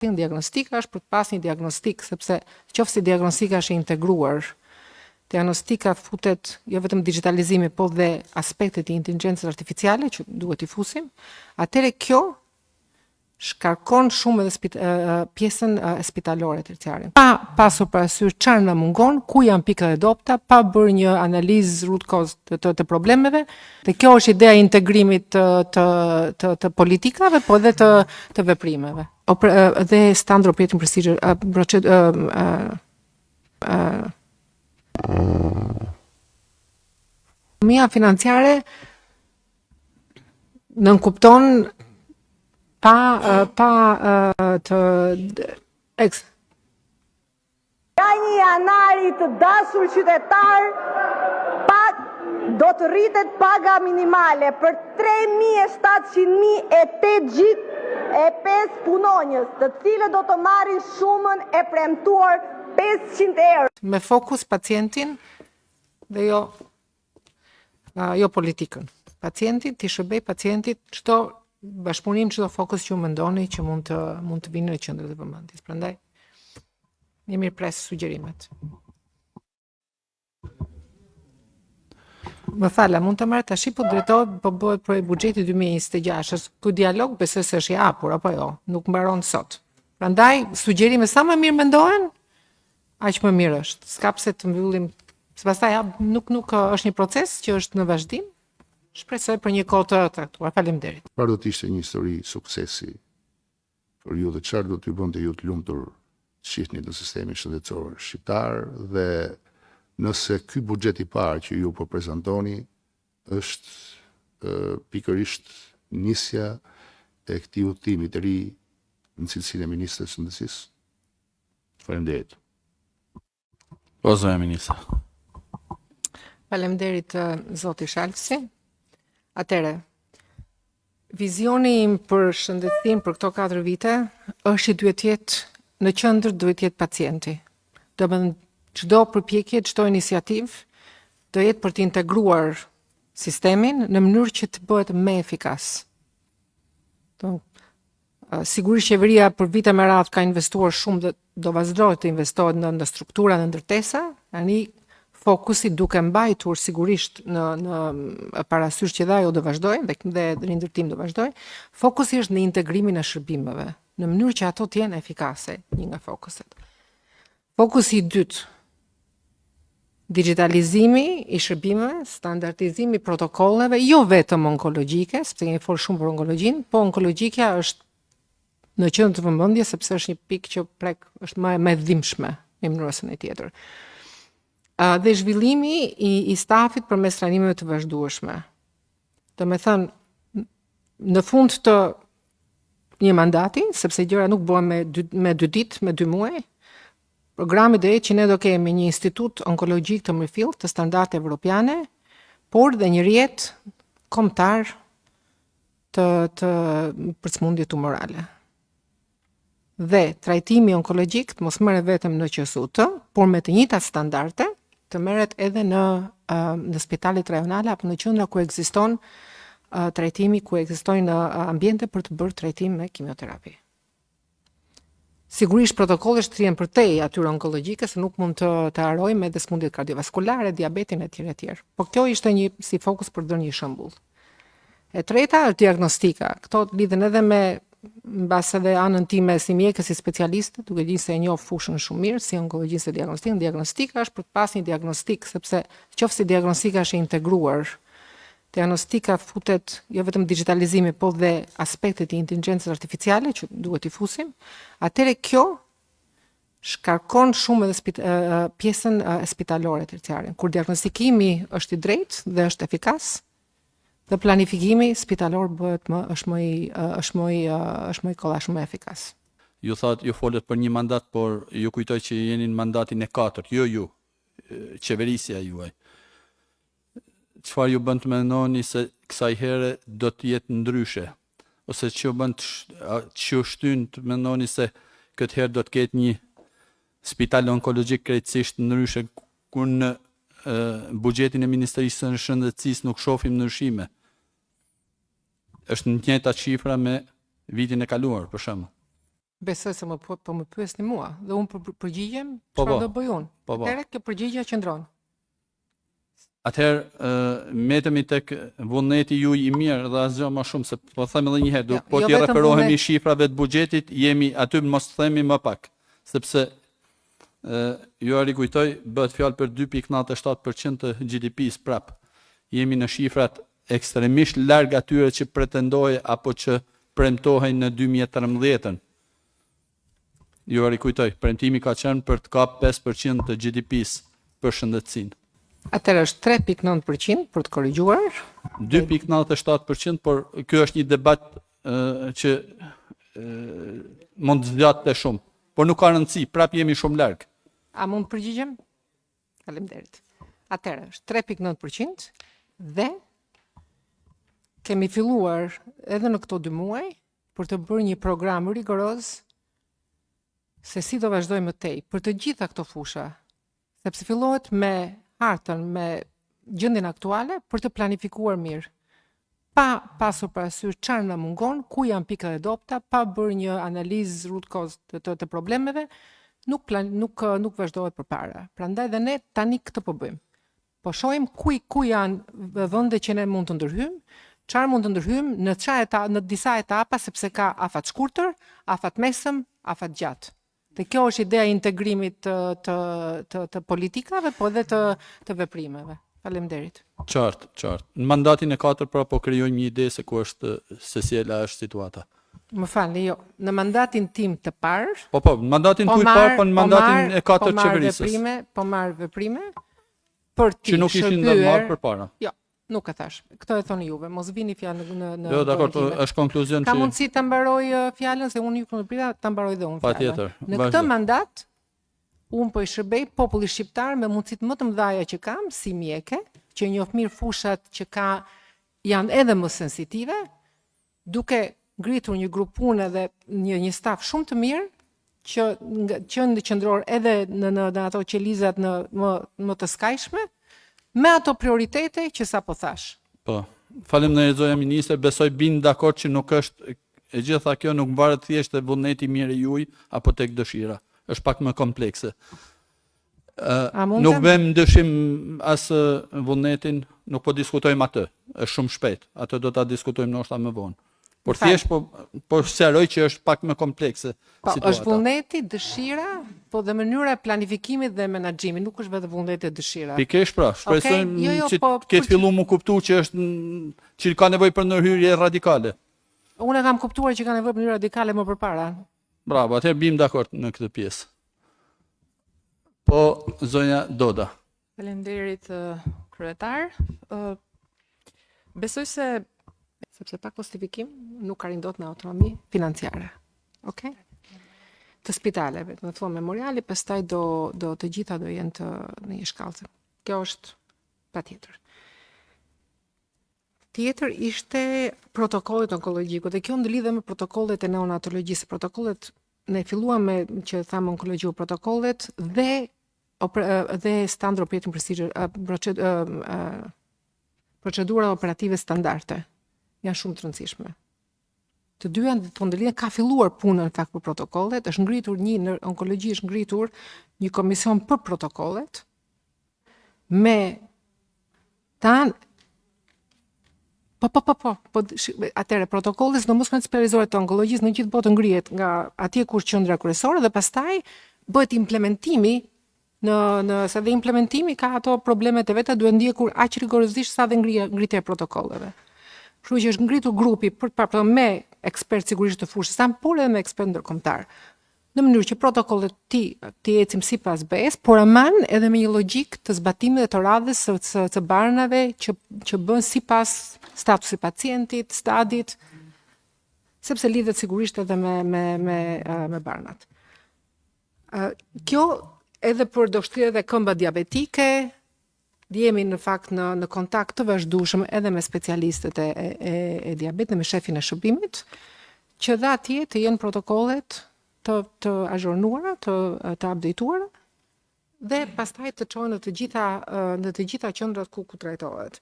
Diagnostika është për të pas një diagnostik, sepse qoftë diagnostika është e integruar, diagnostika futet jo vetëm digitalizimi, po dhe aspektet e inteligjencës artificiale që duhet i fusim, atëre kjo shkarkon shumë edhe pjesën spitalore terciare. Pa pasur parasysh çfarë na mungon, ku janë pikat e dobta, pa bërë një analizë root cause të problemeve. Dhe kjo është ideja e integrimit të politikave, po edhe të veprimeve. Dhe standard operating procedure, Ekonomia financiare nënkupton Një janari të dashur qytetar, do të rritet paga minimale për 3.700.000 e 805 punonjës, të cilët do të marrin shumën e premtuar 500 euro. Me fokus pacientin dhe jo politikën. Pacientit, t'i shërbej pacientit çdo bashkëpunim, çdo fokus që ju mendoni që mund të vinë në qendër të vëmendjes. Prandaj jemi pres sugjerimet. Më fala, mund të marrë tash po drejtohet, po bëhet për buxheti 2026. Ky dialog besoj se është i hapur apo jo, nuk mbaron sot. Prandaj sugjerime sa më mirë mendohen, aq më mirë është. S'ka pse të mbyllim, pastaj nuk është një proces që është në vazhdim. Shpresoj për një kohë të caktuar. Faleminderit. Çfarë do të ishte një histori suksesi për ju dhe çfarë do t'ju bënte ju të lumtur të shihni në sistemin shëndetësor shqiptar, dhe nëse ky buxhet i parë që ju po prezantoni është pikërisht nisja e këtij udhëtimi të ri në cilësinë e ministres së shëndetësisë. Faleminderit. Po, zonja ministre. Faleminderit zoti Shalsi. Atëre, vizioni im për shëndetësinë për këto 4 vite është që duhet jetë në qendër, duhet jetë pacienti. Do të thonë çdo përpjekje, çdo iniciativë do jetë për të integruar sistemin në mënyrë që të bëhet më efikas. Sigurisht qeveria për vite me radhë ka investuar shumë dhe do vazhdojë të investohet në struktura, në ndërtesa, tani fokusi duke mbajtur sigurisht në parasysh që dhe ajo do vazhdojë dhe rindërtim do vazhdojë, fokusi është në integrimin e shërbimeve, në mënyrë që ato të jenë efikase, një nga fokuset. Fokusi i dytë, digitalizimi i shërbimeve, standardizimi i protokolleve, jo vetëm onkologjike, sepse kemi folur shumë për onkologjinë, po onkologjika është në qendër të vëmendjes sepse është një pikë që është më e dhimbshme në mënyrën e tjetër. Dhe zhvillimi i stafit përmes trajnimeve të vazhdueshme. Do me thënë, në fund të një mandati, sepse gjëra nuk bëhen me 2 ditë, me 2 muaj, programi do jetë që ne do kemi një institut onkologjik të mirëfillt të standarde evropiane, por dhe një rjet kombëtar për sëmundje tumorale. Dhe trajtimi onkologjik të mos merret vetëm në QSUT, por me të njëjtat standarde të merret edhe në spitalet rajonale apo në qendra ku ekziston trajtimi, ku ekzistojnë ambiente për të bërë trajtim me kimjoterapi. Sigurisht protokollet shtrihen për te atyre onkologjike, se nuk mund të harojmë edhe sëmundjet kardiovaskulare, diabetin etj. Po kjo ishte një si fokus për të dhënë një shembull. E treta është diagnostika. Këto lidhen edhe me mbas edhe anën time si mjekës, si specialiste, duke qenë se e njoh fushën shumë mirë, si onkologjisë e diagnostikën. Diagnostika është për të pas një diagnostik, sepse qoftë diagnostika është e integruar, diagnostika futet jo vetëm digitalizimi, po dhe aspektet e inteligjencës artificiale që duhet i fusim, atëre kjo shkarkon shumë edhe pjesën spitalore terciare. Kur diagnostikimi është i drejtë dhe është efikas, dhe planifikimi spitalor bëhet është më i kollaj, shumë më efikas. Ju folet për një mandat, por ju kujtoj që jeni në mandatin e 4, jo ju, qeverisja juaj. Çfarë ju bën të mendoni se kësaj here do të jetë ndryshe? Ose që ju shtyn të mendoni se këtë herë do të ketë një spital onkologjik krejtësisht ndryshe, kur në buxhetin e Ministrisë së Shëndetësisë nuk shohim ndryshime? Është në të njëjta cifra me vitin e kaluar, për shembull. Besoj se po më pyesni mua dhe unë përgjigjem Po, çfarë po. do bëj unë. Po, po. Atëherë kjo përgjigje qëndron. Atëherë metemi tek vullneti juaj i mirë dhe asgjë më shumë, se po them edhe një herë, Jo, po jo t'i vetëm referohemi vullnet. shifrave të buxhetit, jemi aty mos themi më pak, sepse ju a rikujtoj, bëhet fjalë për 2.97% të GDP-s prap. Jemi në shifrat ekstremisht larg atyre që pretendohej apo që premtohen në 2013-ën. Ju a rikujtoj, premtimi ka qenë për të kapë 5% të GDP-s për shëndetësinë. Atëherë është 3.9% për të korrigjuar. 2.97%, por ky është një debat që mund të zgjatet shumë, por nuk ka rëndësi, prap jemi shumë larg. A mund të përgjigjem? Faleminderit. Atëherë është 3.9% dhe kemi filluar edhe në këto 2 muaj për të bërë një program rigoroz se si do vazhdojmë më tej për të gjitha këto fusha, sepse fillohet me hartën, me gjendjen aktuale për të planifikuar mirë. Pa pasur parasysh çfarë na mungon, ku janë pikat e dobta, pa bërë një analizë root cause të problemeve, nuk vazhdohet përpara. Prandaj dhe ne tani këtë po bëjmë. Po shohim ku janë vende që ne mund të ndërhyjmë, çfarë mund të ndërhyjmë, në disa etapa, sepse ka afat shkurtër, afat mesëm, afat gjatë. Dhe kjo është ideja e integrimit të politikave, po edhe të veprimeve. Faleminderit. Qartë. Në mandatin e 4 pra po krijojmë një ide se ku është se si është situata. Më falni, jo. Në mandatin tim të parë, Po, në mandatin tuaj parë, po në mandatin e 4 të qeverisës. Po marr veprime për ti Që nuk ishin ndër marrë përpara. Jo, nuk e thash. Këtë e thoni juve, mos vini fjalë në Jo, dakor, është konkluzion Ka që mundësi ta mbaroj fjalën se unë ju këndërprita ta mbaroj dhe unë fjalën. Patjetër. Në këtë mandat unë po i shërbej popullit shqiptar me mundësitë më të mëdha që kam si mjeke, që njoh mirë fushat që janë edhe më sensitive, duke ngritur një grup pune dhe një staf shumë të mirë që në qendror edhe në ato qelizat më të skajshme, me ato prioritete që sapo thash. Po. Faleminderit zoja ministre, besoj bind dakord që nuk është e gjitha kjo nuk mbaret thjesht te vullneti i mirë i juaj apo tek dëshira. Është pak më komplekse. Nuk vëm ndëshim as vullnetin, nuk po diskutojmë atë. Është shumë shpejt. Atë do ta diskutojmë ndoshta më vonë. Por thjesht po sqaroj që është pak më komplekse situata. Është vullneti, dëshira, po dhe mënyra e planifikimit dhe menaxhimit, nuk është vetëm vullneti e dëshira. Pikërisht pra, shpresojmë që ketë filluar më kuptu që që ka nevojë për ndërhyrje radikale. Unë kam kuptuar që ka nevojë për ndërhyrje radikale më përpara. Bravo, atëherë bim dakord në këtë pjesë. Po, zonja Doda. Faleminderit kryetar. Besoj se sepse pa justifikim nuk ka rindot në autonomi financiare. Okej? Të spitaleve, në thua memoriali, pastaj do të gjitha do jenë në një shkallë. Kjo është patjetër. Tjetër ishte protokollet onkologjiku, dhe kjo ndlidhe me protokollet e neonatologjisë. Protokollet ne filluam me që thamë onkologjiu protokollet dhe standard operating procedure, procedura operative standarde. Janë shumë të rëndësishme. Të dyja po ndërlidhen, ka filluar punën në fakt për protokollet, është ngritur në onkologji është ngritur një komision për protokollet me atëre protokollet në mos specializore të onkologjisë në gjithë botën ngrihet nga atje ku është qendra kryesore dhe pastaj bëhet implementimi se dhe implementimi ka ato problemet e veta, duhet ndjekur aq rigorozisht sa dhe ngritja e protokolleve. Kështu që është ngritur grupi me ekspertë sigurisht të fushës tanë, por edhe me ekspertë ndërkombëtar. Në mënyrë që protokollet të ecim sipas BE-s, por aman edhe me një logjik të zbatimit dhe të radhës së barnave që bën sipas statusit pacientit, stadit, sepse lidhet sigurisht edhe me barnat. Kjo edhe për do shtirë edhe këmba diabetike, jemi në fakt në kontakt të vazhdueshëm edhe me specialistët e diabetit, me shefin e shërbimit, që dhe atje të jenë protokollet të azhurnuara, të updateuara dhe pastaj të çojnë në të gjitha qendrat ku trajtohet.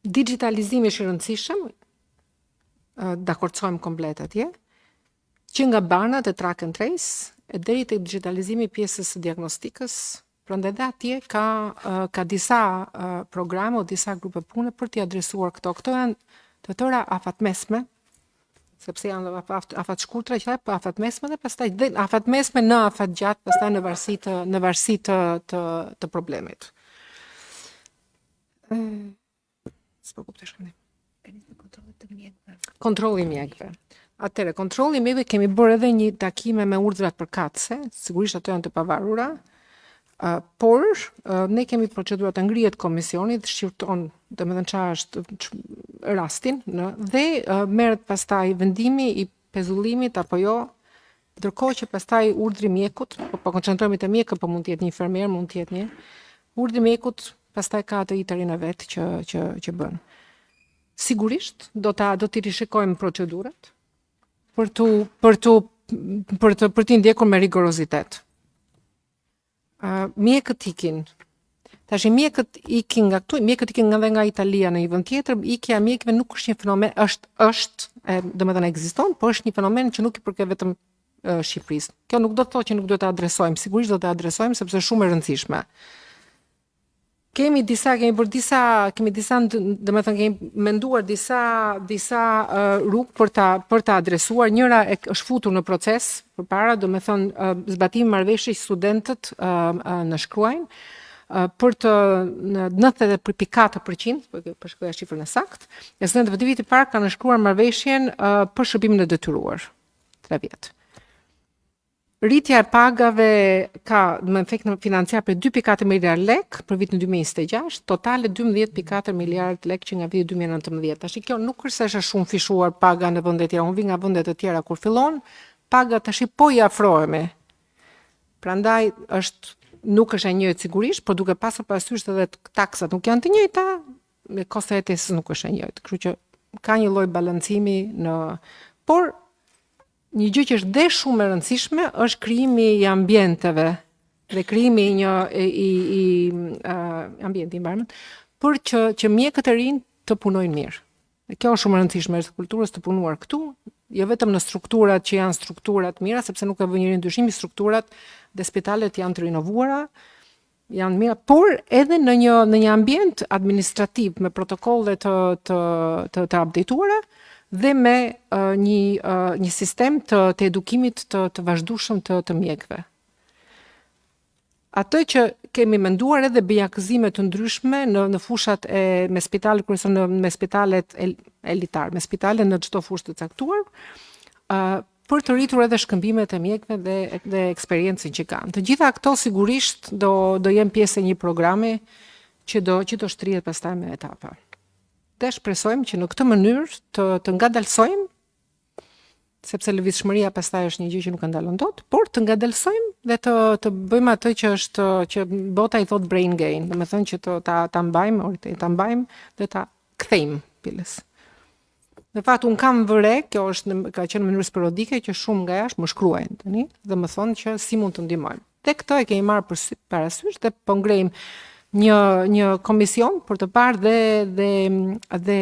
Digitalizimi është i rëndësishëm. dakordsohem komplet atje, që nga banat e track and trace e deri tek digitalizimi i pjesës së diagnostikës, prandaj dhe atje ka disa programe o disa grupe pune për t'i adresuar këto. Këto janë të tëra afat mesme, sepse janë afat shkurtra që po afat mesme dhe pastaj afat mesme në afat gjatë, pastaj në varësi të problemit. S'po kuptoj shumë. Kontrolli i mjekëve. Atëre, kontrolli i mjekëve kemi bërë edhe një takime me urdhrat përkatëse, sigurisht ato janë të pavarura, por ne kemi procedura të ngrihet komisioni dhe shqyrton, domethënë çfarë është rastin, dhe merret pastaj vendimi i pezullimit apo jo, ndërkohë që pastaj urdhri i mjekut, po koncentrohemi te mjekët, po mund të jetë një infermier, mund të jetë një urdhri i mjekut pastaj ka atë itarin e vet që bën. Sigurisht do t'i rishikojmë procedurat për t'i ndjekur me rigorozitet. Mjekët ikin. Tash mjekët ikin nga këtu, mjekët ikin edhe nga Italia në një vend tjetër, ikja e mjekëve nuk është një fenomen, është domethënë ekziston, por është një fenomen që nuk i përket vetëm Shqipërisë. Kjo nuk do të thotë që nuk duhet ta adresojmë, sigurisht do ta adresojmë sepse është shumë e rëndësishme. Kemi menduar disa rrugë për ta adresuar. Njëra është futur në proces përpara, domethënë zbatimi marrëveshjes studentët në shkruajnë për të 90.4%, për shkruaj shifrën e saktë, e studentëve të vitit të parë kanë shkruar marrëveshjen për shërbimin e detyruar 3 vjet. Rritja e pagave ka efekt financiar për 2.4 miliard lek për vitin 2026, totale 12.4 miliard lek që nga viti 2019. Tash kjo nuk është se është shumë fishuar paga në vende të tjera, unë vi nga vende të tjera kur fillon, paga tash po i afrohemi. Prandaj nuk është e njëjtë sigurisht, por duke pasur parasysh edhe taksat nuk janë të njëjta, me kosto jetesës nuk është e njëjtë. Kështu që ka një lloj balancimi por një gjë që është dhe shumë e rëndësishme është krijimi i ambienteve dhe krijimi i ambienti environment për që mjekët e rinj të punojnë mirë. Dhe kjo është shumë e rëndësishme është kulturës të punuar këtu, jo vetëm në strukturat që janë strukturat mira, sepse nuk ka vënë njëri ndryshim, strukturat dhe spitalet janë të rinovuara, janë mira, por edhe në një ambient administrativ me protokolle të updateuara dhe me një sistem të edukimit të vazhdueshëm të mjekëve. Atë që kemi menduar edhe bëja akëzime të ndryshme në fushat me spitalet kryesore, me spitalet elitar, me spitalet në çdo fushë të caktuar, për të rritur edhe shkëmbimet e mjekëve dhe eksperiencën që kanë. Të gjitha këto sigurisht do jenë pjesë e një programi që do shtrihet pastaj me etapa. Dhe shpresojmë që në këtë mënyrë të ngadalsojmë, sepse lëvizshmëria pastaj është një gjë që nuk ndalon dot, por të ngadalsojmë dhe të bëjmë atë që bota i thot brain gain, domethënë që ta mbajmë dhe ta kthejmë pilës. Në fakt un kam vëre, kjo ka qenë në mënyrë sporadike që shumë nga jashtë më shkruajnë tani dhe më thonë që si mund të ndihmojmë. Dhe këtë e kemi marrë parasysh dhe po ngrejmë një komision për të parë dhe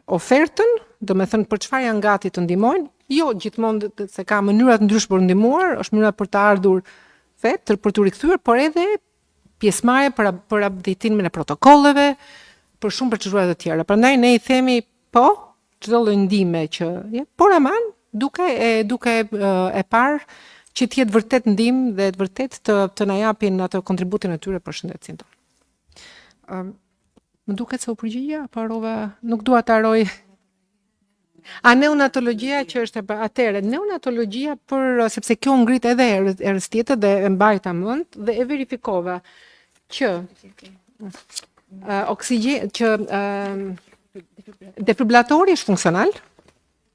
ofertën, domethënë për çfarë janë gati të ndihmojnë, jo gjithmonë se ka mënyra të ndryshme për ndihmuar, është mënyra për të ardhur vetë për të rikthyer, por edhe pjesëmarrje për updatimin e protokolleve, për shumë procedura të tjera. Prandaj ne i themi po, çdo lloj ndihme që por aman duke e parë që të jetë vërtet ndihmë dhe vërtet të na japin atë kontributin e tyre për shëndetësinë tonë. Më duket se u përgjigja, apo harrova, nuk dua ta harroj. Neonatologjia që është atëre, neonatologjia sepse kjo ngrit edhe herës tjetër dhe e mbajta mend dhe e verifikova që oksigjen që defibrillatori është funksional.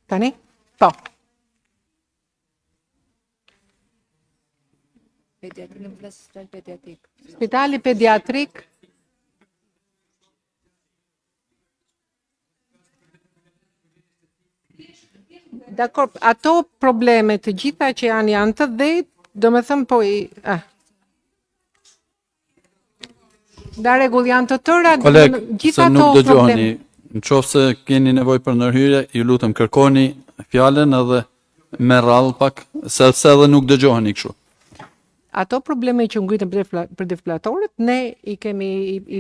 Tani? Po. Spitali pediatrik. Dakor, ato probleme të gjitha që janë të dhe, domethënë po da rregull janë të tëra, Koleg, gjitha se nuk ato dëgjoheni, Në qoftë se keni nevojë për ndërhyrje, ju lutem kërkoni fjalën edhe me rrallë pak, se edhe nuk dëgjoheni kështu. Ato probleme që ngritën për deflatorët, ne i kemi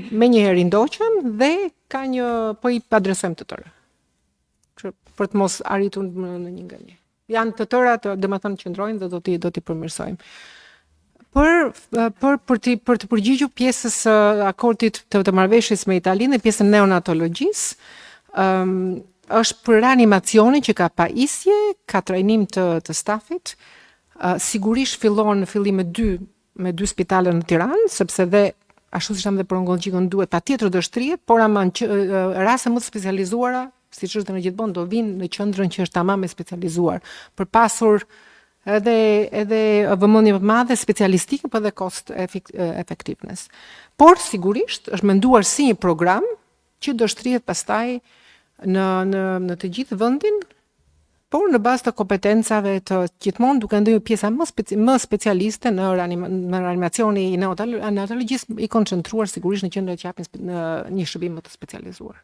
me njëherë i ndoqëm dhe ka një, po i adresojmë të tëra. Për të mos arritur në një nga një. Janë të tëra, domethënë qëndrojnë dhe do t'i përmirësojmë. Për të përgjigjur pjesës akortit të marrëveshjes me Italinë dhe pjesën neonatologjisë, është për reanimacionin që ka pajisje, ka trajnim të stafit. Sigurisht fillon në fillim me dy spitale në Tiranë, sepse dhe ashtu siç thamë dhe për onkologjikën duhet patjetër do shtrihet, por ama raste më të specializuara, siç është në gjithmonë, do vinë në qendrën që është tamam e specializuar, për pasur edhe vëmendje më të madhe specialistike, por edhe cost effectiveness. Por sigurisht është menduar si një program që do shtrihet pastaj në të gjithë vendin, por në bazë të kompetencave të gjithmonë duke ndërhyrë pjesa më specialiste në reanimacioni i neonatologjisë i koncentruar sigurisht në qendra që japin në një shërbim më të specializuar.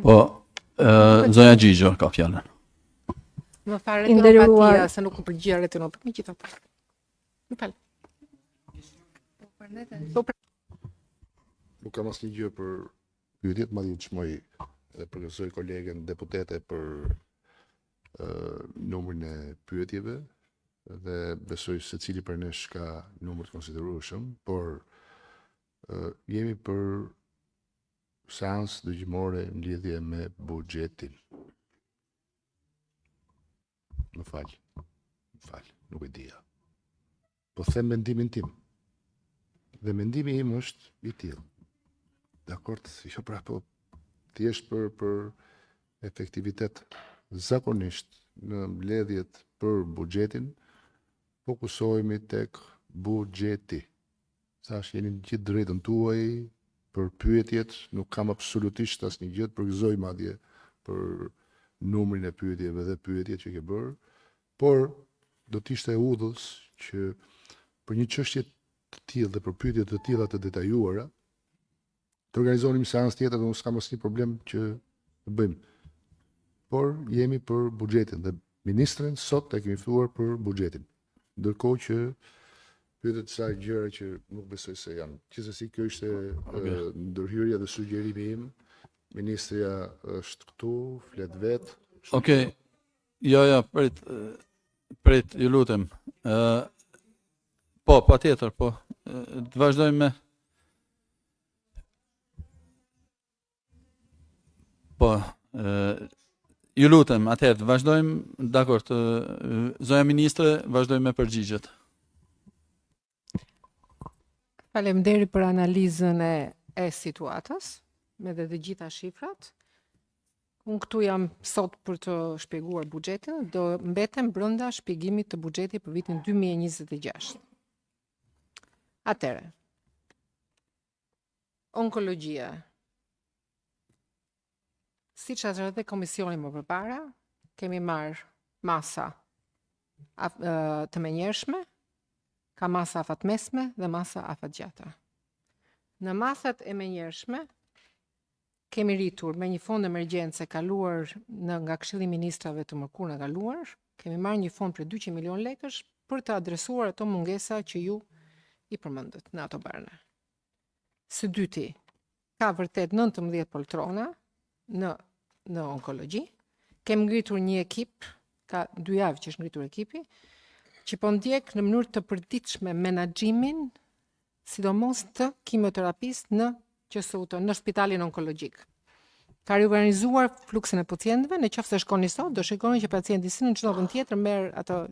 Po, zonja Gjigjo ka fjalën. Më fare retinopatia, se nuk u përgjigja retinopatia, megjithatë. Më fal. Nuk kam asnjë gjë për pyetjet, madje çmoj edhe përgëzoj kolegen deputete për numrin e pyetjeve dhe besoj se cili për nesh ka numër të konsiderueshëm, por jemi për seancë dëgjimore në lidhje me buxhetin. Më fal, nuk e dija. Po them mendimin tim. Dhe mendimi im është i tillë. Dakord, jo pra po thjesht për efektivitet. Zakonisht në mbledhjet për buxhetin fokusohemi tek buxheti. Thash jeni në gjithë drejtën tuaj për pyetjet, nuk kam absolutisht asnjë gjë të përgëzoj madje për numrin e pyetjeve dhe pyetjet që ke bërë, por do të ishte e udhës që për një çështje të tillë dhe për pyetje të tilla të detajuara të organizonim seancë tjetër dhe unë s'kam asnjë problem që të bëjmë. Por jemi për buxhetin dhe ministrin sot e kemi ftuar për buxhetin. Ndërkohë që pyetet sa gjëra që nuk besoj se janë. Gjithsesi kjo ishte ndërhyrja dhe sugjerimi im. Ministria është këtu, flet vet. Okej. Ja, prit, ju lutem. Po, patjetër, po. Të vazhdojmë me Po, ju lutem, atëherë të vazhdojmë, dakor, zonja ministre, vazhdojmë me përgjigjet. Faleminderit për analizën e situatës, me dhe të gjitha shifrat. Unë këtu jam sot për të shpjeguar buxhetin, do mbetem brenda shpjegimit të buxhetit për vitin 2026. Atëherë, onkologjia. Siç është edhe komisioni më përpara, kemi marrë masa të menjëhershme, ka masa afatmesme dhe masa afatgjata. Në masat e menjëhershme kemi rritur me një fond emergjence kaluar nga Këshilli i Ministrave të mërkurën e kaluar, kemi marrë një fond për 200 milion lekësh për të adresuar ato mungesa që ju i përmendët në ato barna. Së dyti, ka vërtet 19 poltrona në onkologji. Kem ngritur një ekip, ka 2 javë që është ngritur ekipi, që po ndjek në mënyrë të përditshme menaxhimin, sidomos të kimioterapisë në spitalin onkologjik. Ka riorganizuar fluksin e pacientëve, në qoftë se shkoni sot, do shikoni që pacienti si në çdo vend tjetër merr atë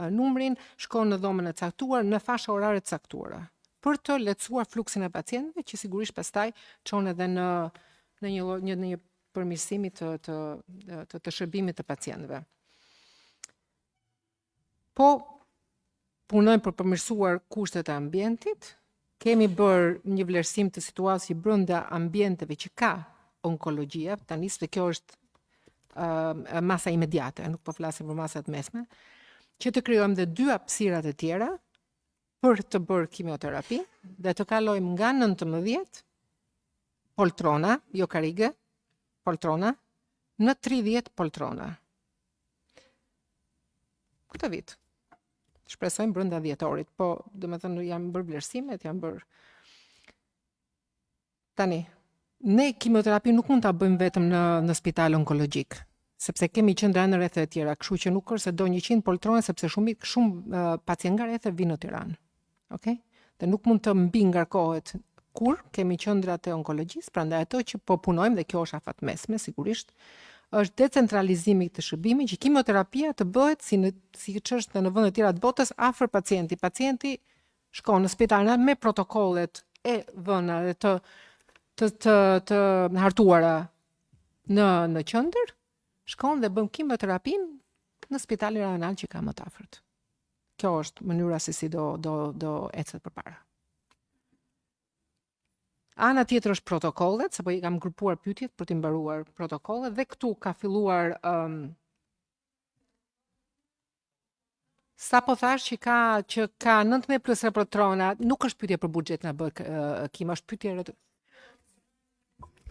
numrin, shkon në dhomën e caktuar, në fasha orare të caktuara, për të lehtësuar fluksin e pacientëve, që sigurisht pastaj çon edhe në një përmirësimi të shërbimit të pacientëve. Po punojmë për përmirësuar kushtet e ambientit, kemi bërë një vlerësim të situatës që brenda ambienteve që ka onkologjia, tani se kjo është masa imediate, nuk po flasim për masat mesme, që të krijojmë dhe 2 hapësirat e tjera për të bërë kimioterapi dhe të kalojmë nga 19 poltrona, jo karige, poltrona, në 30 poltrona. Këtë vit. Shpresojmë brenda dhjetorit, po domethënë janë bërë vlerësimet, janë bërë. Tani, ne kimioterapi nuk mund ta bëjmë vetëm në spital onkologjik, sepse kemi qendra në rrethet e tjera, kështu që nuk është se do 100 poltrona sepse shumë pacient nga rrethet vinë në Tiranë. Okej? Dhe nuk mund të mbi ngarkohet kur kemi qendrat e onkologjisë, prandaj ato që po punojmë dhe kjo është afat mesme sigurisht, është decentralizimi i të shërbimit që kimioterapia të bëhet si ç'është në vende të tjera të botës afër pacienti. Pacienti shkon në spital me protokollet e vëna dhe të hartuara në qendër, shkon dhe bën kimioterapinë në spitalin rajonal që ka më të afërt. Kjo është mënyra se si do ecet përpara. Ana tjetër është protokollet, sepse I kam grupuar pyetjet për të mbaruar protokollet dhe këtu ka filluar sa po thash që ka 19 plus reprotrona, nuk është pyetje për buxhet na bë Kim, është pyetje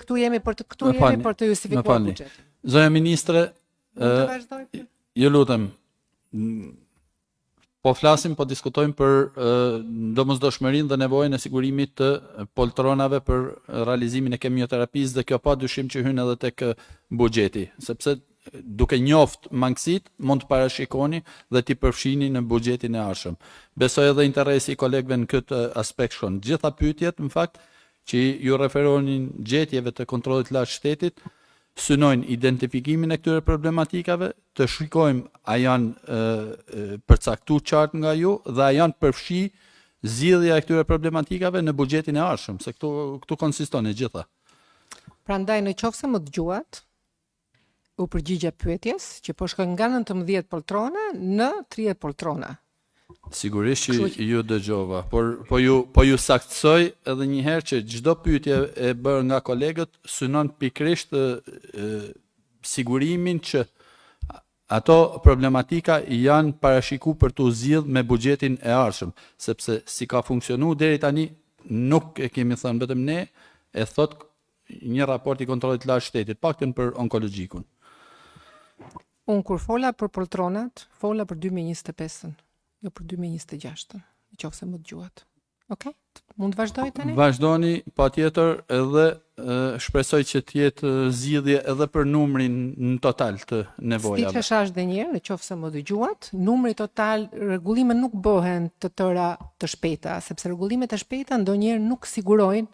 këtu jemi për të justifikuar buxhetin. Zonja ministre, ju lutem, po flasim, po diskutojmë për domosdoshmërinë dhe nevojën e sigurimit të poltronave për realizimin e kemioterapisë dhe kjo pa dyshim që hyn edhe tek buxheti, sepse duke njoft mangësitë mund të parashikoni dhe t'i përfshini në buxhetin e ardhshëm. Besoj edhe interesi I kolegëve në këtë aspekt shkon. Gjitha pyetjet në fakt që ju referonin gjetjeve të kontrollit lartë shtetit synojnë identifikimin e këtyre problematikave, të shikojmë a janë përcaktuar qartë nga ju dhe a janë përfshi zgjidhja e këtyre problematikave në buxhetin e ardhshëm, se këtu konsiston e gjitha. Prandaj në qoftë se më dëgjuat, u përgjigja pyetjes që po shkon nga 19 poltrona në 30 poltrona. Sigurisht që ju dëgjova, po ju saktësoj edhe një herë që çdo pyetje e bërë nga kolegët synon pikërisht sigurimin që ato problematika janë parashikuar për të zgjidhur me buxhetin e ardhshëm, sepse si ka funksionuar deri tani nuk e kemi thënë vetëm ne, e thot një raport I kontrollit lartë shtetit, paktën për onkologjikun. Unë kur fola për poltronat, fola për 2025-ën. Jo për 2026, nëse më dëgjuat. Okej? Mund të vazhdoj tani? Vazhdoni, patjetër, edhe shpresoj që të jetë zgjidhje edhe për numrin në total të nevojave. Siç thash edhe një herë, nëse më dëgjuat, numri total, rregullime nuk bëhen të tëra të shpejta, sepse rregullimet e shpejta ndonjëherë nuk sigurojnë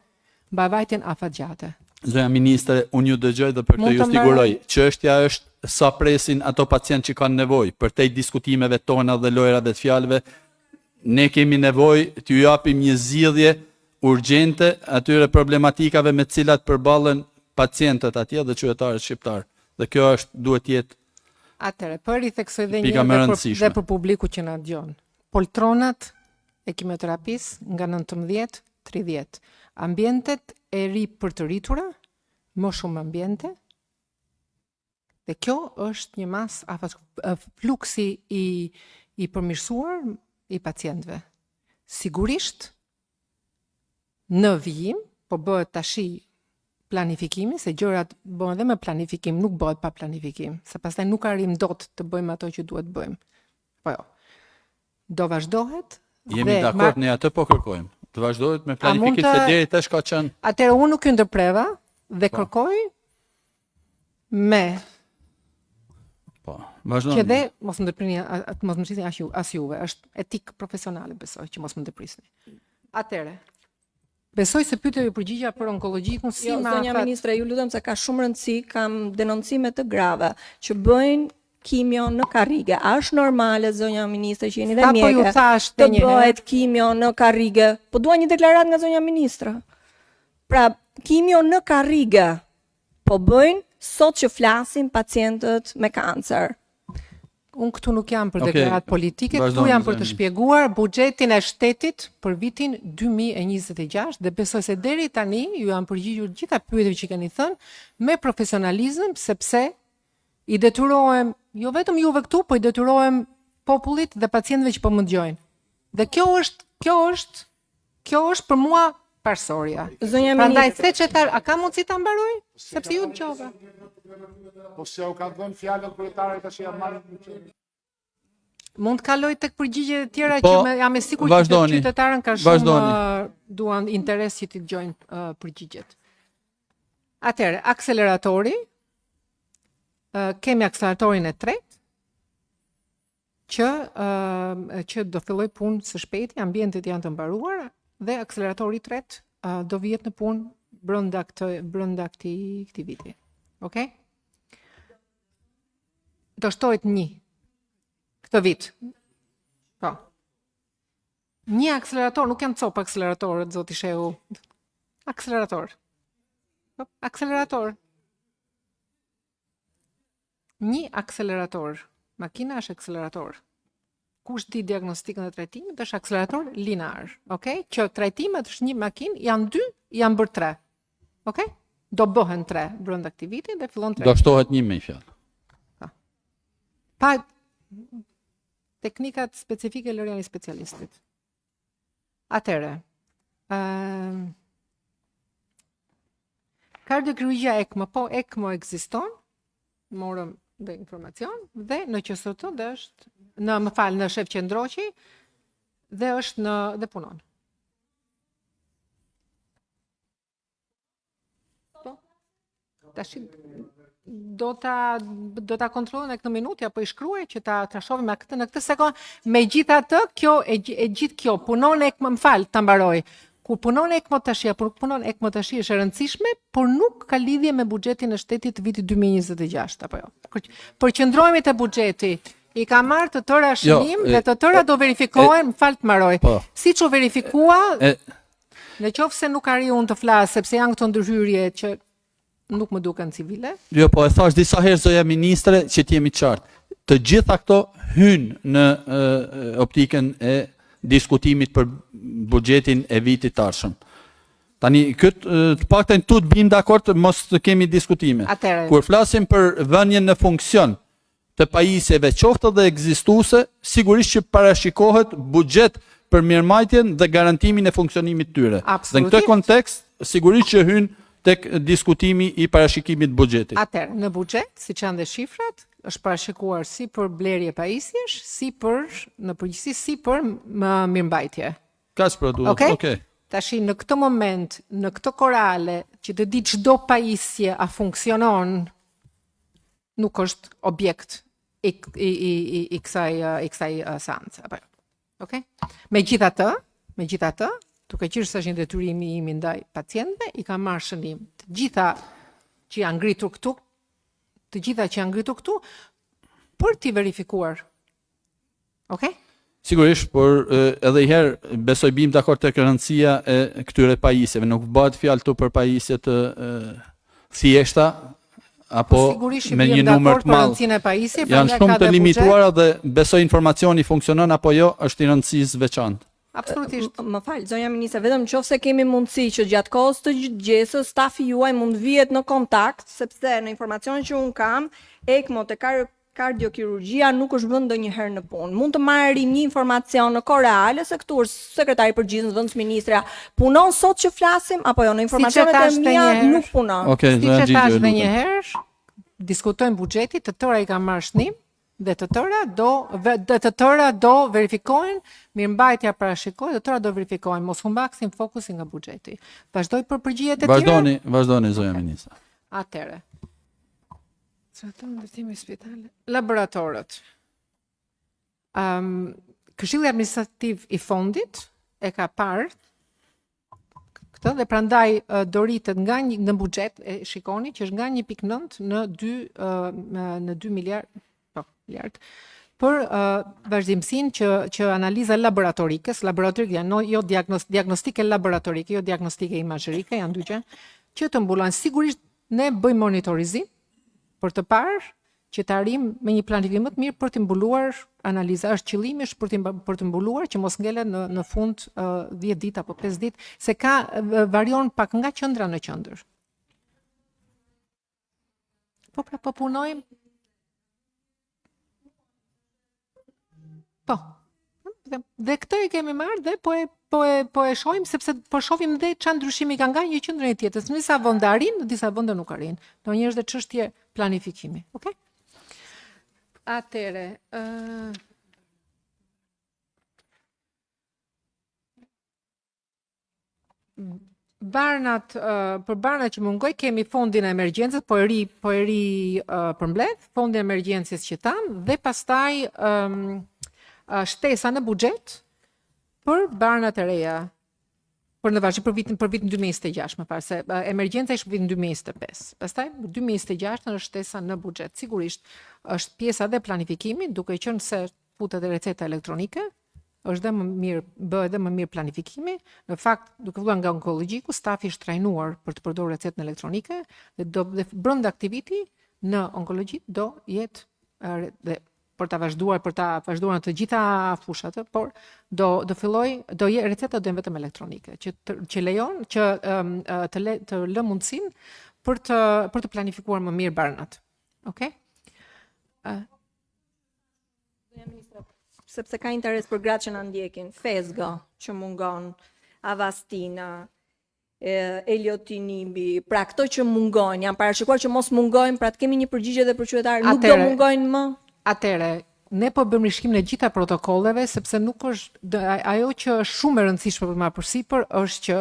mbavajtjen afatgjate. Zonja ministre, unë ju dëgjoj dhe për të ju siguroj, çështja është sa presin ato pacientë që kanë nevojë për te diskutimeve tona dhe lojrave të fjalëve. Ne kemi nevojë t'ju japim një zgjidhje urgjente atyre problematikave me të cilat përballen pacientët atje dhe qytetarët shqiptar. Dhe kjo duhet jetë Atëre, për I theksoj dhe një dhe për publiku që na dëgjon. Poltronat e kimioterapisë nga 19-30. Ambientet e ri për të rritura, më shumë ambiente. Dhe kjo është një mas fluksi I përmirësuar I pacientëve. Sigurisht në vijim, po bëhet tashi planifikimi, se gjërat bëhen dhe me planifikim, nuk bëhet pa planifikim, se pastaj nuk arrim dot të bëjmë ato që duhet bëjmë. Po jo. Do vazhdohet. Jemi dakord, ne atë po kërkojmë. Të vazhdohet me planifikim se deri tash ka qenë. Atëherë unë nuk ju ndërpreva dhe kërkoj me vazhdoni. Që dhe mos më ndërprini as juve, është etik profesionale besoj që mos më ndërprisni. Atëherë, besoj se pyetja ju përgjigja për onkologjikun si ma zonja ministre, ju lutem se ka shumë rëndësi, kam denoncime të grave që bëjnë kimio në karrige. A është normale, zonja ministre, që jeni dhe mjeke, të bëhet kimio në karrige? Po dua një deklarat nga zonja ministre. Pra, kimio në karrige po bëjnë sot që flasin pacientët me kancer. Unë këtu nuk jam për deklarat politike, këtu jam për të shpjeguar buxhetin e shtetit për vitin 2026 dhe besoj se deri tani ju janë përgjigjur gjitha pyetjet që keni thënë me profesionalizëm, sepse I detyrohem, jo vetëm juve këtu, po I detyrohem popullit dhe pacientëve që po më dëgjojnë. Dhe kjo është për mua parsorja. Zonja Prandaj Ministre, se që a ka mundësi ta mbaroj? Sepse ju dëgjova. Po se u ka dhënë fjalën kryetarit tash ja marrë. Mund të kaloj tek përgjigjet e tjera Po, që jam e sigurt që vazhdoni, qytetarën ka shumë vazhdoni. duan interes që t'i dëgjojnë përgjigjet. Atëherë, akseleratori, kemi akseleratorin e tretë që do filloj punë së shpejti, ambientet janë të mbaruar dhe akseleratori i tretë do vihet në punë brenda këtij viti. Okej? Do shtohet 1 këtë vit. Po. 1 akselerator, nuk janë copë akseleratorët, zoti shehu. Akselerator. Po, akselerator. 1 akselerator. Makina është akselerator. Kush di diagnostikën dhe trajtimin, është akselerator linear. Okej? Që trajtimet është 1 makinë, janë 2, janë bërë 3. Okej? Do bëhen 3 brenda këtij viti dhe fillon 3. Do shtohet 1 me fjalë. Pa teknikat specifike lërja një specialistit. Atëre, kardiokirurgjia ECMO, po ECMO ekziston, morëm dhe informacion, dhe në QST dhe është, në Shef Qendroqi, dhe është dhe punon. Po, tash do ta kontrollojnë këtë minutë apo i shkruaj që ta shohim në këtë sekond. Megjithatë, gjithë kjo punon ECMO, më fal, ta mbaroj. Kur punon ECMO tash, është e rëndësishme, por nuk ka lidhje me buxhetin e shtetit të vitit 2026 apo jo. Përqendrohemi te buxheti. I ka marrë të tëra shënim dhe të tëra do verifikohen, më fal të mbaroj. Siç u verifikua, në qoftë se nuk arri unë të flas sepse janë këto ndërhyrje që nuk më duken civile. Jo, po e thash disa herë zoja ministre që t'jemi qartë. Të gjitha këto hynë në optikën e diskutimit për buxhetin e vitit të ardhshëm. Tani të paktën tu të bim dakord, mos të kemi diskutime. Kur flasim për vënien në funksion të pajisjeve qoftë dhe ekzistuese, sigurisht që parashikohet buxhet për mirëmbajtjen dhe garantimin e funksionimit tyre. Dhe në këtë kontekst, sigurisht që hyn tek diskutimi i parashikimit buxhetit. Atëherë, në buxhet, siç janë dhe shifrat, është parashikuar si për blerje pajisjesh, si për në përgjithësi si për mirëmbajtje. Kaq për duhet. Okej. Tashi në këtë moment, në këtë korale, që të di çdo pajisje a funksionon, nuk është objekt i kësaj seance apo. Okej? Megjithatë, duke qenë se është një detyrim i imi ndaj pacientëve, i kam marrë shënim të gjitha që janë ngritur këtu, për t'i verifikuar. Okej? Sigurisht, por edhe i herë besoj bim dakord tek rëndësia e këtyre pajisjeve, nuk bëhet fjalë këtu për pajisje të thjeshta apo me një numër të madh. Janë shumë të limituara dhe besoj informacioni funksionon apo jo është i rëndësisë veçantë. Absolutisht. Më fal, zonja ministre, vetëm nëse kemi mundësi që gjatë kohës të gjysmës stafi juaj mund vihet në kontakt, sepse në informacionin që un kam, ECMO te kardiokirurgjia nuk është vënë ndonjëherë në punë. Mund të marrim një informacion në kohë reale se këtu është sekretari i përgjithshëm, zëvendës ministra, punon sot që flasim apo jo, në informacionet e mia nuk punon. Okej, siç e thash edhe një herë, diskutojmë buxhetin, të tëra i kanë marrë shënim. Dhe të tëra do verifikohen, mirëmbajtja parashikohet, të tëra do verifikohen, mos humbaksin fokusin nga buxheti. Vazhdoj për përgjigjet e tjera? Vazhdoni zoja ministra. Atëre. Ndërtimi i spitale. Laboratorët. Këshilli administrativ i fondit e ka parë këtë dhe prandaj do rritet nga në buxhet, e shikoni që është nga 1.9 në 2 miliard për vazhdimsinë që analiza laboratorike janë jo diagnostike laboratorike, jo diagnostike imazherike, janë dy gjë, që të mbulojnë. Sigurisht ne bëjmë monitorizim për të parë që të arrijmë me një planifikim më të mirë për të mbuluar analiza. Është qëllimi është për të mbuluar që mos ngelet në fund 10 ditë apo 5 ditë, se varion pak nga qendra në qendër. Po punojmë. Po. Dhe këtë i kemi marrë dhe po e po e shohim sepse po shohim dhe çfarë ndryshimi ka nga një qendër e tjetrës. Në disa vende arrin, në disa vende nuk arrin. Ndonjëherë është dhe çështje planifikimi. Okej? Atëre, për barnat që mungoj kemi fondin e emergjencës, po e ri përmbledh, fondin e emergjencës që tham dhe pastaj shtesa në buxhet për barnat e reja. Për në vazhdim për vitin 2026, më parë se emergjenca ishte për vitin 2025. Pastaj 2026 është shtesa në buxhet. Sigurisht është pjesa dhe planifikimi, duke qenë se futet e receta elektronike, është dhe më mirë, bëhet dhe më mirë planifikimi. Në fakt, duke filluar nga onkologjiku, stafi është trajnuar për të përdorur recetën elektronike dhe brenda aktiviti në onkologji do jetë dhe për ta vazhduar në të gjitha fushat, por do jetë receta do jenë vetëm elektronike, që lejon që të lë mundësinë për të planifikuar më mirë barnat. Okej? Sepse ka interes për gratë që na ndjekin, Fezgo që mungon, Avastina, Eliotinimbi, pra këto që mungojnë, janë parashikuar që mos mungojnë, pra të kemi një përgjigje dhe për qytetarë, nuk do mungojnë më? Atëre, ne po bëjmë rishkim në gjitha protokolleve, sepse nuk është ajo që është shumë e rëndësishme për ma përsipër është që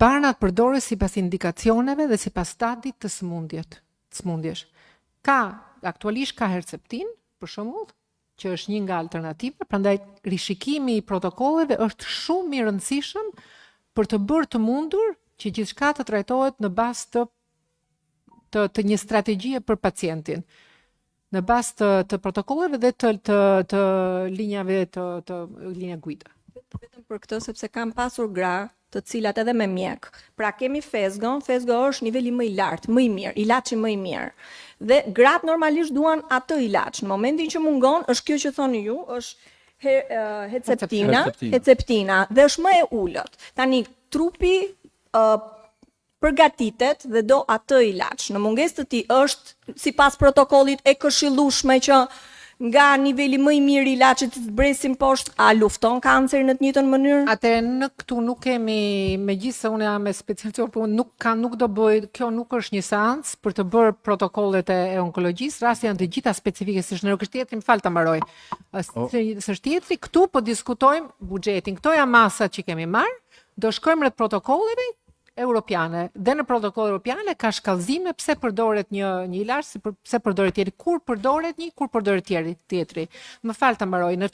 barnat përdoren sipas indikacioneve dhe sipas stadit të sëmundjesh. Aktualisht ka Herceptin, për shembull, që është një nga alternativa, prandaj rishikimi i protokolleve është shumë i rëndësishëm për të bërë të mundur që gjithçka të trajtohet në bazë të një strategjie për pacientin, në bazë të protokolleve dhe të linjave të linja guida. Vetëm për këtë sepse kam pasur gra të cilat edhe me mjek. Pra kemi Fezgo është niveli më i lartë, më i mirë, ilaçi më i mirë. Dhe gratë normalisht duan atë ilaç. Në momentin që mungon, është kjo që thoni ju, është Herceptina dhe është më e ulët. Tani trupi përgatitet dhe do atë ilaç. Në mungesë të tij është sipas protokollit e këshillueshme që nga niveli më i mirë i ilaçit të zbresim poshtë, a lufton kancerin në të njëjtën mënyrë? Atëherë në këtu nuk kemi, megjithëse unë jam me specializuar, por nuk do bëj, kjo nuk është një seancë për të bërë protokollet e onkologjisë, rasti janë të gjitha specifike, si është neurokështetri, më fal ta mbaroj. Së tjetri, këtu po diskutojmë buxhetin. Këto janë masat që kemi marrë, do shkojmë rreth protokolleve europiane. Dhe në protokoll europiane ka shkallëzime pse përdoret një ilaç, pse përdoret tjetri, kur përdoret një, kur përdoret tjetri. Më fal ta mbaroj, në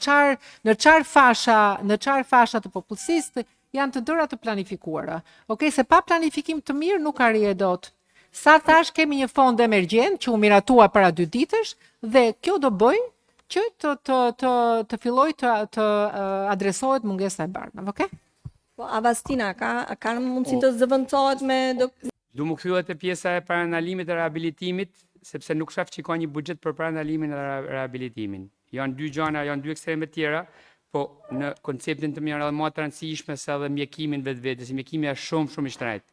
çfarë fasha të popullsisë janë të tëra të planifikuara. Okej, se pa planifikim të mirë nuk arrihet dot. Sa thash kemi një fond emergjent që u miratua para 2 ditësh dhe kjo do bëj që të filloj të adresohet mungesa e barnave, okej? Po Avastina ka mundësi të zëvendësohet me Du më kthyet te pjesa e paranalimit dhe rehabilitimit, sepse nuk shaf që ka një buxhet për paranalimin dhe rehabilitimin. Janë dy gjëra, janë dy ekstreme të tjera, po në konceptin të mirë edhe më të rëndësishme se edhe mjekimin vetvete, si mjekimi është shumë i shtrenjtë.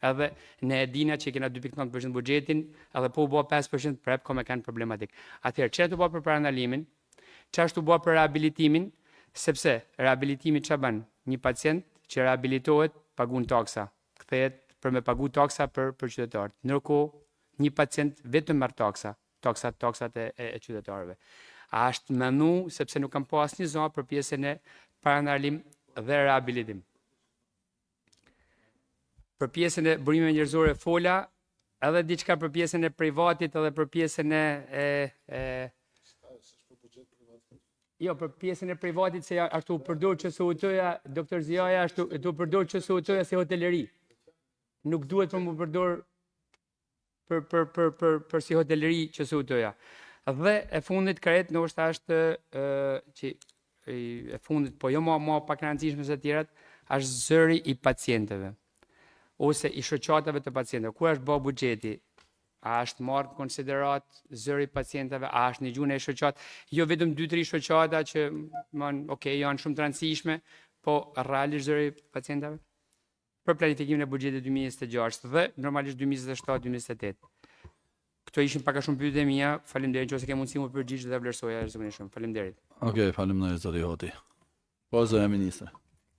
Edhe në edina që kena 2.9% buxhetin, edhe po u bë 5% prep kom e kanë problematik. Atëherë, çfarë të bëj për paranalimin? Çfarë të bëj për rehabilitimin? Sepse rehabilitimi ç'a bën? Një pacient që rehabilitohet pagun taksa, kthehet për me pagu taksa për qytetarët. Ndërkohë, një pacient vetëm merr taksat e qytetarëve. A është menu sepse nuk kam pa asnjë zonë për pjesën e paranalim dhe rehabilitim. Për pjesën e burimeve njerëzore fola, edhe diçka për pjesën e privatit edhe për pjesën Jo, për pjesën e privatit se ashtu përdor QSUT-ja, doktor Ziaja ashtu përdor QSUT-ja si hoteleri. Nuk duhet për më përdor për si hoteleri QSUT-ja. Dhe e fundit karet ndoshta është që e fundit, po jo më pak rëndësishme se të tjerat, është zëri i pacientëve ose i shoqatave të pacientëve. Ku është bë buxheti? A është marrë konsiderat zëri i pacientëve, a është një gjunë e shoqat, jo vetëm 2-3 shoqata që janë shumë të rëndësishme, po realisht zëri i pacientëve për planifikimin e buxhetit 2026 dhe normalisht 2027-2028. Këto ishin pak a shumë pyetjet e mia. Faleminderit nëse ke mundësi më përgjigj dhe vlerësoja shumë. Faleminderit. Okej, faleminderit zoti Hoti. Po zoja ministre.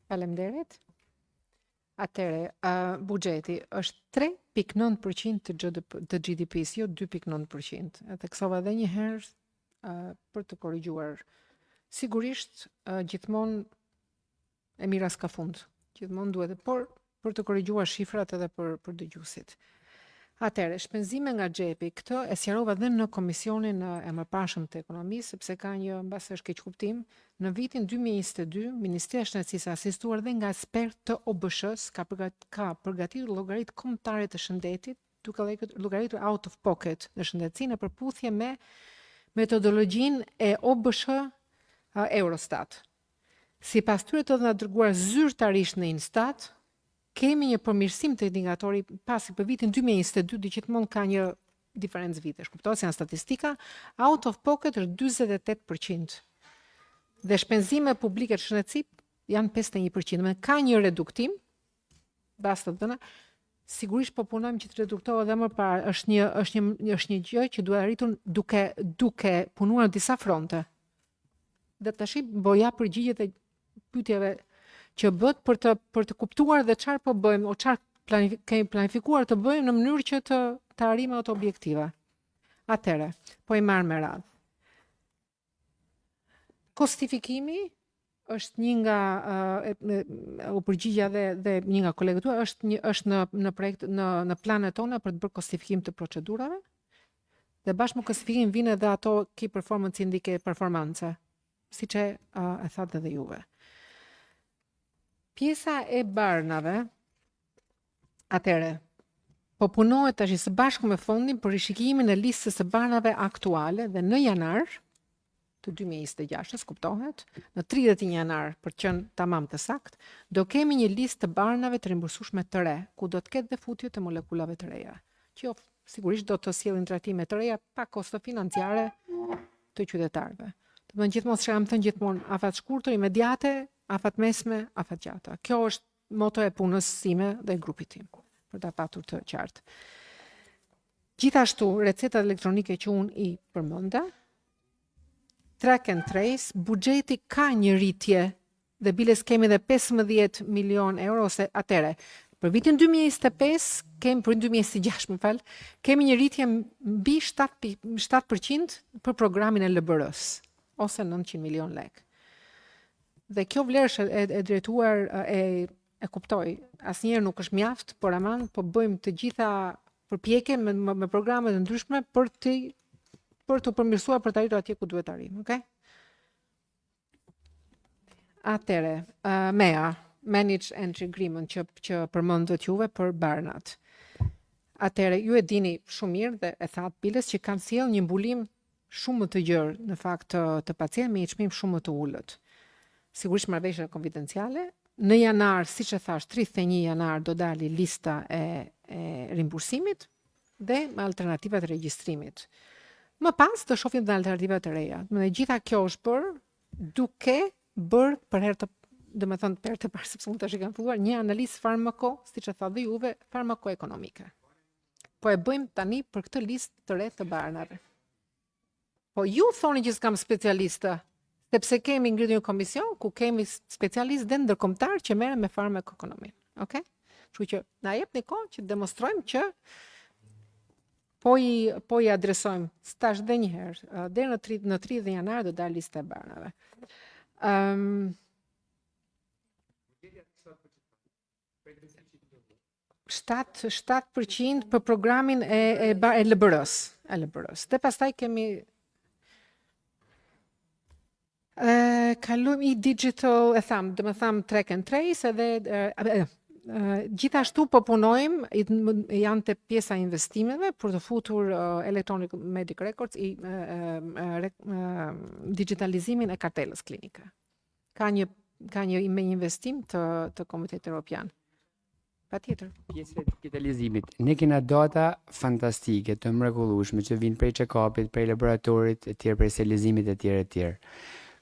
Faleminderit. Atëre, buxheti është 3.9% të GDP-s, jo 2.9%. E theksova edhe një herë për të korrigjuar. Sigurisht, gjithmonë e mira s'ka fund. Gjithmonë duhet, por për të korrigjuar shifrat edhe për dëgjuesit. Atëre, shpenzime nga xhepi, këtë e sqarova edhe në komisionin e mëparshëm të ekonomisë, sepse ka një mbas është keq kuptim. Në vitin 2022, Ministria e Shëndetësisë asistuar dhe nga ekspert të OBSH-s ka përgatitur llogaritë kombëtare të shëndetit, duke llogaritur out of pocket në shëndetësi në përputhje me metodologjinë e OBSH Eurostat. Sipas tyre të dërguar zyrtarisht në Instat, kemi një përmirësim të indikatori pasi për vitin 2022 gjithmonë ka një diferencë vitesh. Kuptohet se janë statistika, out of pocket është 48%. Dhe shpenzime publike të shëndetësi janë 51%. Ka një reduktim, basta të dhëna, sigurisht po punojmë që të reduktohet edhe më parë. Është një gjë që duhet arritur duke punuar në disa fronte. Dhe tash boja përgjigjet e pyetjeve që bëhet për të kuptuar dhe çfarë po bëjmë o çfarë kemi planifikuar të bëjmë në mënyrë që të arrijmë ato objektiva. Atëre, po i marr me radhë. Kostifikimi është një nga u përgjigja dhe një nga kolegët tuaj është në projekt në planet tona për të bërë kostifikim të procedurave. Dhe bashkë me kostifikim vijnë edhe ato key performance indicator performance, siç e thatë edhe juve. Pjesa e barnave, atëre, po punohet tash së bashku me fondin për rishikimin e listës së barnave aktuale dhe në janar të 2026, kuptohet, në 31 janar për të qenë tamam të sakt, do kemi një listë të barnave të rimbursueshme të re, ku do të ketë dhe futje të molekulave të reja, që sigurisht do të sjellin trajtime të reja pa kosto financiare të qytetarëve. Domethënë gjithmonë çka kam thënë gjithmonë, afat shkurtër, imediate, afat mesme, afat gjata. Kjo është moto e punës sime dhe grupit tim, për ta patur të qartë. Gjithashtu, recetat elektronike që unë i përmenda, track and trace, buxheti ka një rritje dhe biles kemi dhe 15 milion euro ose atëre. Për vitin 2025, për 2026, kemi një rritje mbi 7% për programin e LBR-s, ose 900 milion lek. Dhe kjo vlerë e drejtuar e kuptoj, asnjëherë nuk është mjaft, por aman po bëjmë të gjitha përpjekje me programe të ndryshme për të përmirësuar për të arritur atje ku duhet të arrijmë, okay? Atëre, MEA, Managed Entry Agreement që përmendet juve për barnat. Atëre, ju e dini shumë mirë dhe e thatë biles që kanë sjell një mbulim shumë më të gjerë në fakt të pacientë me një çmim shumë më të ulët. Sigurisht marrëveshje konfidenciale. Në janar, siç e thash, 31 janar do dali lista e rimbursimit dhe me alternativat e regjistrimit. Më pas do shohim dhe alternativat e reja. Dhe gjitha kjo është duke bërë për herë të parë, sepse mund tash e kanë filluar një analizë farmako, siç e tha dhe juve, farmakoekonomike. Po e bëjmë tani për këtë listë të re të barnave. Po ju thoni që s'kam specialistë, sepse kemi ngritur një komision ku kemi specialistë dhe ndërkombëtar që merren me farmakoekonomi. Okay? Kështu që na jepni kohë që demonstrojmë që po i adresojmë stash dhe një herë. Deri në 30 janar do dalë lista e barnave. 7% për programin e LBR-s. Dhe pastaj kemi kalojmë i digital, do të them track and trace edhe gjithashtu po punojmë, janë të pjesa investimeve për të futur electronic medical records i digitalizimin e kartelës klinike. Ka një investim të Komitetit Evropian. Patjetër. Pjesë e digitalizimit. Ne kena data fantastike, të mrekullueshme që vijnë prej check-upit, prej laboratorit, etj, prej selizimit etj.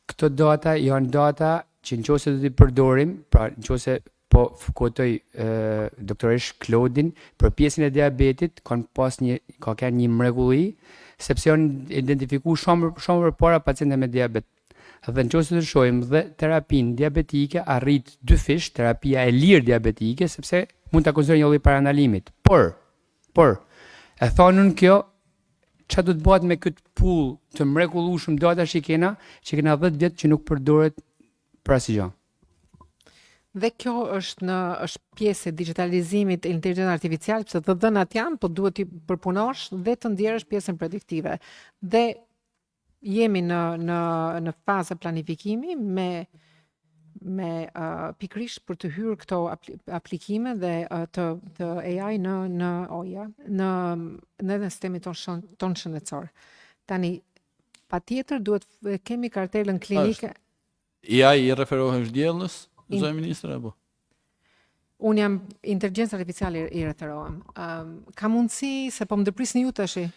Këto data janë data që nëse do t'i përdorim, pra nëse po kotoj doktoresh Claudin për pjesën e diabetit, ka kanë një mrekulli, sepse janë identifikuar shumë përpara pacientë me diabet. Dhe në qoftë se të shohim dhe terapinë diabetike arrit 2 fish, terapia e lirë diabetike, sepse mund ta konsiderojë një lloj paranalimit. Por e thonën kjo, çfarë do të bëhet me këtë pull të mrekullueshëm data që kena 10 vjet që nuk përdoret për asgjë gjë. Dhe kjo është pjesë e digitalizimit e inteligjencës artificiale, sepse të dhënat janë, po duhet t'i përpunosh dhe të ndjerësh pjesën prediktive. Dhe jemi në fazë planifikimi me pikrisht për të hyrë këto aplikime dhe të AI në OIA, në sistemin ton shëndetësor. Tani, patjetër duhet kemi kartelën klinike. AI i referohesh diellës, zotëri ministër apo? Unë jam inteligjencë artificiale i referohem. Ka mundësi se po më ndërprisni ju tash?